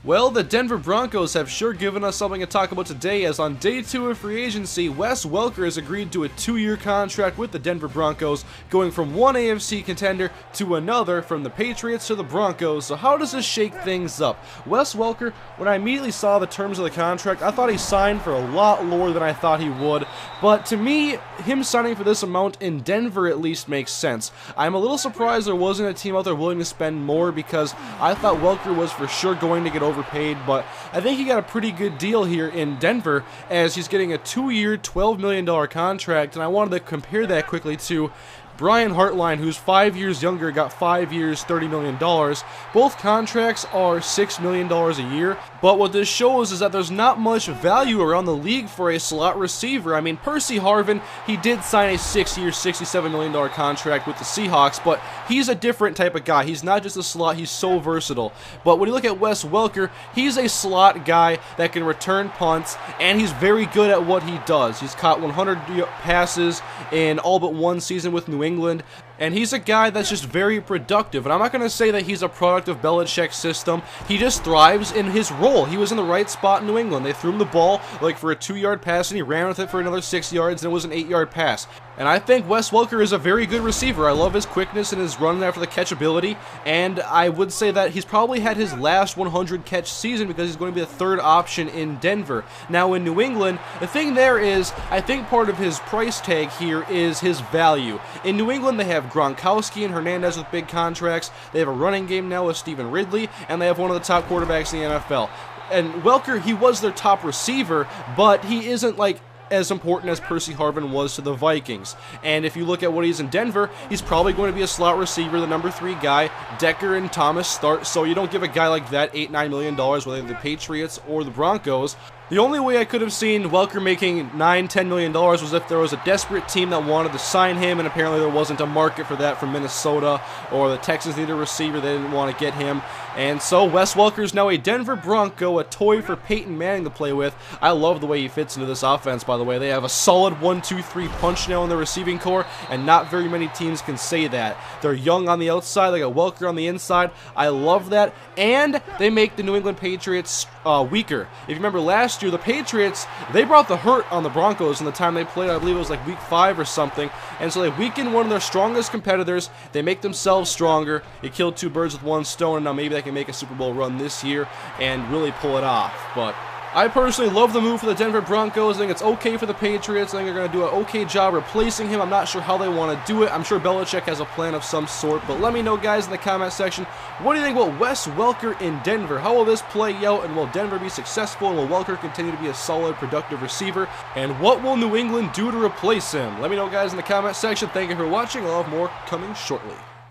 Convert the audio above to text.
Well, the Denver Broncos have sure given us something to talk about today, as on day 2 of free agency, Wes Welker has agreed to a 2-year contract with the Denver Broncos, going from one AFC contender to another, from the Patriots to the Broncos. So how does this shake things up? Wes Welker, when I immediately saw the terms of the contract, I thought he signed for a lot lower than I thought he would, but to me, him signing for this amount in Denver at least makes sense. I'm a little surprised there wasn't a team out there willing to spend more, because I thought Welker was for sure going to get overpaid, but I think he got a pretty good deal here in Denver, as he's getting a 2-year, $12 million contract, and I wanted to compare that quickly to Brian Hartline, who's 5 years younger, got 5 years, $30 million. Both contracts are $6 million a year, but what this shows is that there's not much value around the league for a slot receiver. I mean, Percy Harvin, he did sign a 6-year, $67 million contract with the Seahawks, but he's a different type of guy. He's not just a slot, he's so versatile. But when you look at Wes Welker, he's a slot guy that can return punts, and he's very good at what he does. He's caught 100 passes in all but one season with New England, and he's a guy that's just very productive. And I'm not going to say that he's a product of Belichick's system. He just thrives in his role. He was in the right spot in New England. They threw him the ball like for a 2-yard pass, and he ran with it for another 6 yards, and it was an 8-yard pass. And I think Wes Welker is a very good receiver. I love his quickness and his run after the catch ability, and I would say that he's probably had his last 100 catch season, because he's going to be the third option in Denver. Now in New England, the thing there is, I think part of his price tag here is his value. In New England, they have Gronkowski and Hernandez with big contracts. They have a running game now with Stephen Ridley, and they have one of the top quarterbacks in the NFL. And Welker, he was their top receiver, but he isn't like as important as Percy Harvin was to the Vikings. And if you look at what he's in Denver, he's probably going to be a slot receiver, the number 3 guy. Decker and Thomas start, so you don't give a guy like that $8-9 million, whether the Patriots or the Broncos. The only way I could have seen Welker making $9-10 million was if there was a desperate team that wanted to sign him, and apparently there wasn't a market for that from Minnesota, or the Texans needed a receiver, they didn't want to get him. And so Wes Welker is now a Denver Bronco, a toy for Peyton Manning to play with. I love the way he fits into this offense, by the way. They have a solid 1-2-3 punch now in the receiving core, and not very many teams can say that. They're young on the outside, they got Welker on the inside. I love that, and they make the New England Patriots weaker. If you remember last year, the Patriots, they brought the hurt on the Broncos in the time they played. I believe it was like week 5 or something, and so they weakened one of their strongest competitors. They make themselves stronger. You killed 2 birds with 1 stone, and now maybe they can make a Super Bowl run this year and really pull it off. But I personally love the move for the Denver Broncos. I think it's okay for the Patriots. I think they're going to do an okay job replacing him. I'm not sure how they want to do it. I'm sure Belichick has a plan of some sort, but let me know, guys, in the comment section, what do you think about Wes Welker in Denver? How will this play out, and will Denver be successful, and will Welker continue to be a solid, productive receiver? And what will New England do to replace him? Let me know, guys, in the comment section. Thank you for watching. I'll have more coming shortly.